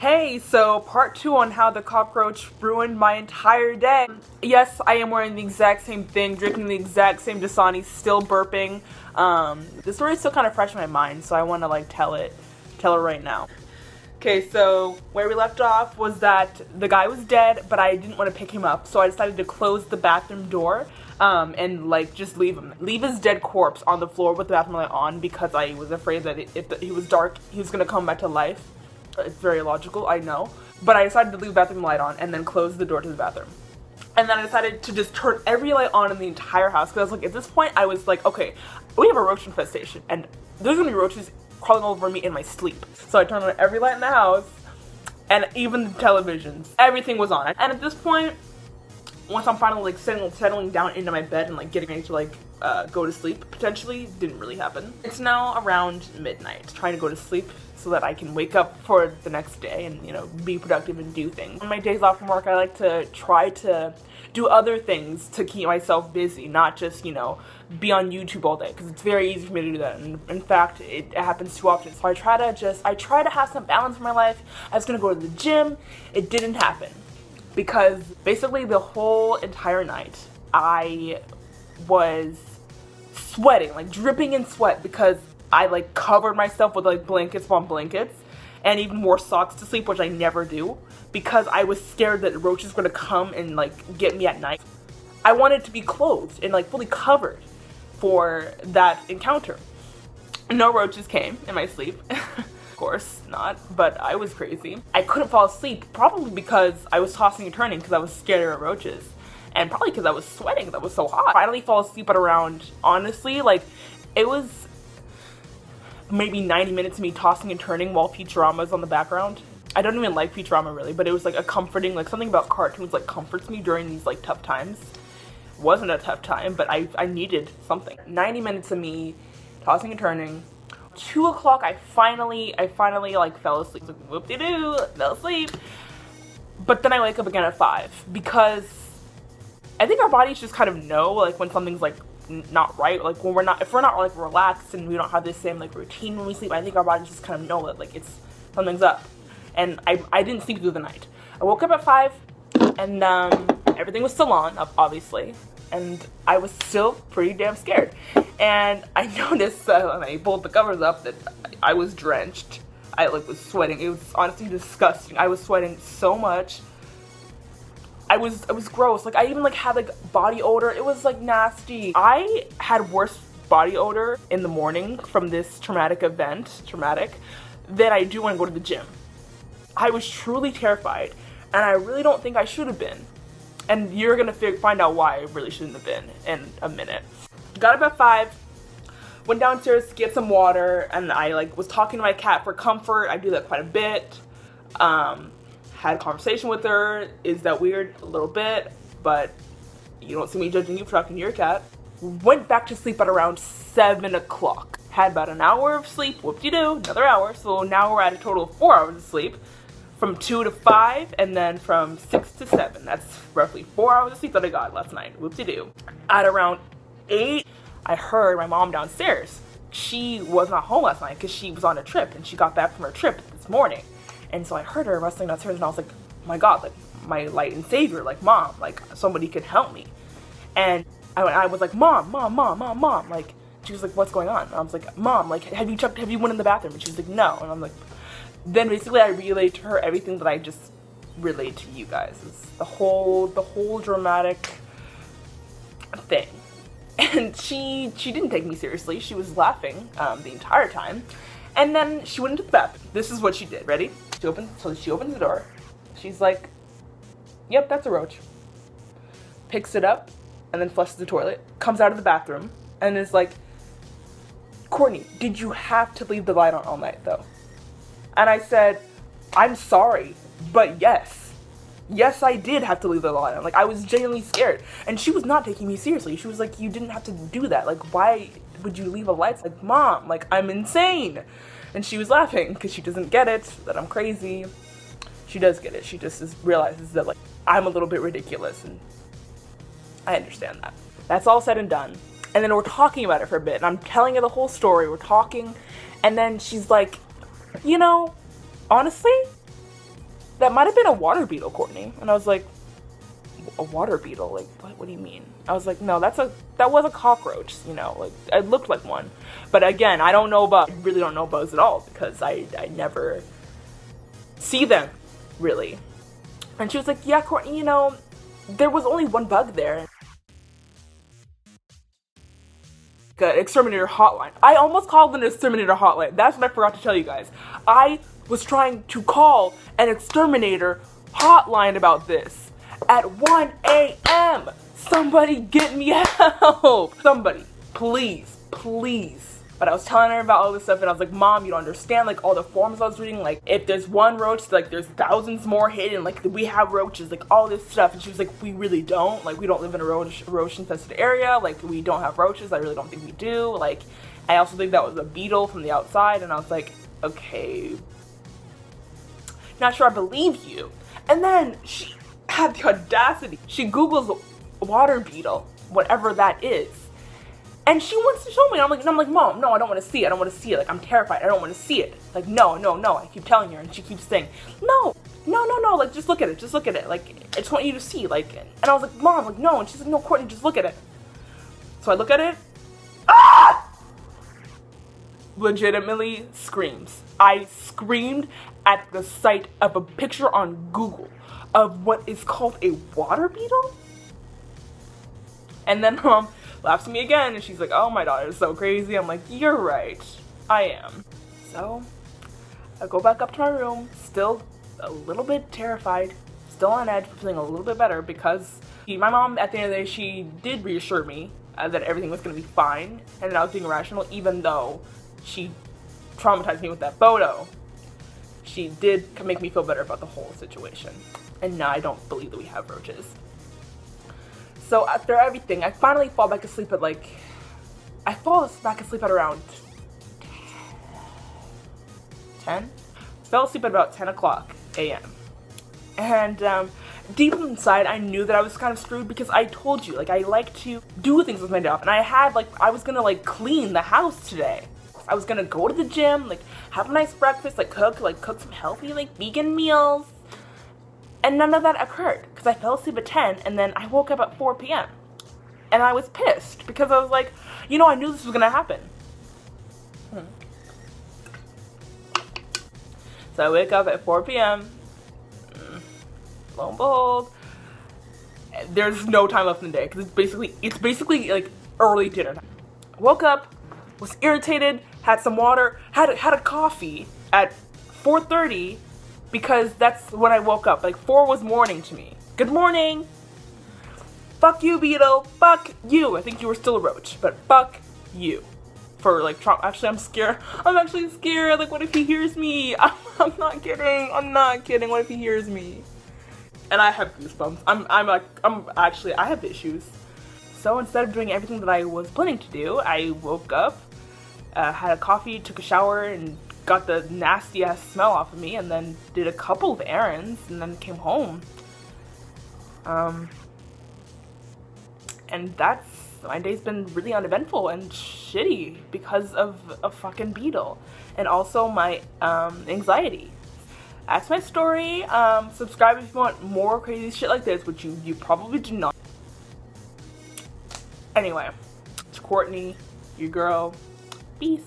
Hey, so part 2 on how the cockroach ruined my entire day. Yes, I am wearing the exact same thing, drinking the exact same Dasani, still burping. The story is still kind of fresh in my mind, so I want to tell it right now. Okay, so where we left off was that the guy was dead, but I didn't want to pick him up, so I decided to close the bathroom door and just leave his dead corpse on the floor with the bathroom light on, because I was afraid that if he was dark, he was gonna come back to life. It's very logical, I know. But I decided to leave the bathroom light on and then close the door to the bathroom. And then I decided to just turn every light on in the entire house, because I was like, at this point, I was like, okay, we have a roach infestation, and there's gonna be roaches crawling over me in my sleep. So I turned on every light in the house, and even the televisions. Everything was on. And at this point, once I'm finally settling down into my bed and getting ready to go to sleep, potentially, didn't really happen. It's now around midnight, trying to go to sleep so that I can wake up for the next day and be productive and do things. On my days off from work, I like to try to do other things to keep myself busy, not just be on YouTube all day, because it's very easy for me to do that, and in fact it happens too often. So I try to have some balance in my life. I was gonna go to the gym. It didn't happen because basically the whole entire night I was sweating, dripping in sweat, because I covered myself with blankets on blankets and even wore socks to sleep, which I never do, because I was scared that roaches were gonna come and get me at night. I wanted to be clothed and fully covered for that encounter. No roaches came in my sleep. Of course not, but I was crazy. I couldn't fall asleep, probably because I was tossing and turning because I was scared of roaches, and probably because I was sweating because I was so hot. I finally fall asleep at around, honestly, it was maybe 90 minutes of me tossing and turning while Futurama's on the background. I don't even like Futurama really, but it was a comforting, something about cartoons comforts me during these tough times. It wasn't a tough time, but I needed something. 90 minutes of me tossing and turning. 2 o'clock, I finally fell asleep. Whoop-de-doo, fell asleep. But then I wake up again at 5, because I think our bodies just kind of know when something's not right, if we're not relaxed and we don't have this same routine when we sleep. I think our bodies just kind of know that it's something's up. And I didn't sleep through the night. I woke up at 5, and everything was still on, obviously, and I was still pretty damn scared. And I noticed when I pulled the covers up that I was drenched. I was sweating. It was honestly disgusting. I was sweating so much. It was gross. I even had body odor. It was nasty. I had worse body odor in the morning from this traumatic event, than I do when I go to the gym. I was truly terrified, and I really don't think I should have been. And you're gonna find out why I really shouldn't have been in a minute. Got up at 5, went downstairs to get some water, and I was talking to my cat for comfort. I do that quite a bit. Had a conversation with her. Is that weird? A little bit, but you don't see me judging you for talking to your cat. Went back to sleep at around 7 o'clock. Had about an hour of sleep, whoop-de-doo, another hour. So now we're at a total of 4 hours of sleep, from 2 to 5, and then from 6 to 7. That's roughly 4 hours of sleep that I got last night, whoop-de-doo. At around 8, I heard my mom downstairs. She was not home last night because she was on a trip, and she got back from her trip this morning. And so I heard her rustling downstairs, and I was like, oh my God, my light and savior, Mom, somebody could help me. And I was like, Mom. She was like, what's going on? And I was like, Mom, have you went in the bathroom? And she was like, no. And I'm like, then basically I relayed to her everything that I just relayed to you guys. It's the whole dramatic thing. And she didn't take me seriously. She was laughing the entire time. And then she went into the bathroom. This is what she did. Ready? She opens the door. She's like, yep, that's a roach. Picks it up and then flushes the toilet. Comes out of the bathroom and is like, Courtney, did you have to leave the light on all night though? And I said, I'm sorry, but yes, I did have to leave the light on. I was genuinely scared. And she was not taking me seriously. She was like, you didn't have to do that. Why would you leave a light? Mom, I'm insane. And she was laughing because she doesn't get it, that I'm crazy. She does get it. She just realizes that I'm a little bit ridiculous, and I understand that. That's all said and done. And then we're talking about it for a bit, and I'm telling her the whole story. We're talking, and then she's like, honestly, that might have been a water beetle, Courtney. And I was like, a water beetle? Like, what do you mean? I was like, no, that was a cockroach, you know, like, it looked like one. But again, I really don't know bugs at all, because I never see them, really. And she was like, yeah, Courtney, you know, there was only one bug there. An exterminator hotline. I almost called an exterminator hotline. That's what I forgot to tell you guys. I was trying to call an exterminator hotline about this at 1 a.m. Somebody get me help. Somebody, please, please. But I was telling her about all this stuff, and I was like, Mom, you don't understand, like, all the forums I was reading, like, if there's one roach, like, there's thousands more hidden, like, we have roaches, like, all this stuff. And she was like, we really don't, like, we don't live in a roach infested area, like, we don't have roaches. I really don't think we do. Like, I also think that was a beetle from the outside. And I was like, okay, not sure I believe you. And then she had the audacity, she Googles water beetle, whatever that is, and she wants to show me. I'm like, Mom, no, I don't want to see it. I don't want to see it. Like, I'm terrified. I don't want to see it. Like, no. I keep telling her, and she keeps saying, no. Like, just look at it. Just look at it. Like, I just want you to see. Like, and I was like, Mom, like, no. And she's like, no, Courtney, just look at it. So I look at it. Ah! Legitimately screams. I screamed at the sight of a picture on Google of what is called a water beetle. And then Mom laughs at me again, and she's like, oh, my daughter is so crazy. I'm like, you're right, I am. So I go back up to my room, still a little bit terrified, still on edge, but feeling a little bit better, because my mom, at the end of the day, she did reassure me that everything was going to be fine and that I was being rational, even though she traumatized me with that photo. She did make me feel better about the whole situation. And now I don't believe that we have roaches. So after everything, I finally fall back asleep at around 10? Fell asleep at about 10 o'clock a.m. And deep inside, I knew that I was kind of screwed, because I told you, like, I like to do things with my day off. And I was gonna, like, clean the house today. I was gonna go to the gym, like, have a nice breakfast, cook some healthy, like, vegan meals. And none of that occurred, because I fell asleep at 10, and then I woke up at 4 p.m. And I was pissed, because I was like, you know, I knew this was gonna happen. So I wake up at 4 p.m. Lo and behold, there's no time left in the day, because it's basically like early dinner time. Woke up, was irritated, had some water, had a coffee at 4:30, because that's when I woke up. Like, 4 was morning to me. Good morning. Fuck you, beetle. Fuck you. I think you were still a roach, but fuck you. For, like, actually, I'm scared. I'm actually scared. Like, what if he hears me? I'm not kidding. I'm not kidding. What if he hears me? And I have goosebumps. I have issues. So instead of doing everything that I was planning to do, I woke up, had a coffee, took a shower, and got the nasty ass smell off of me, and then did a couple of errands, and then came home. And my day's been really uneventful and shitty because of a fucking beetle, and also my anxiety. That's my story. Subscribe if you want more crazy shit like this, which you probably do not. Anyway, it's Courtney, your girl. Peace.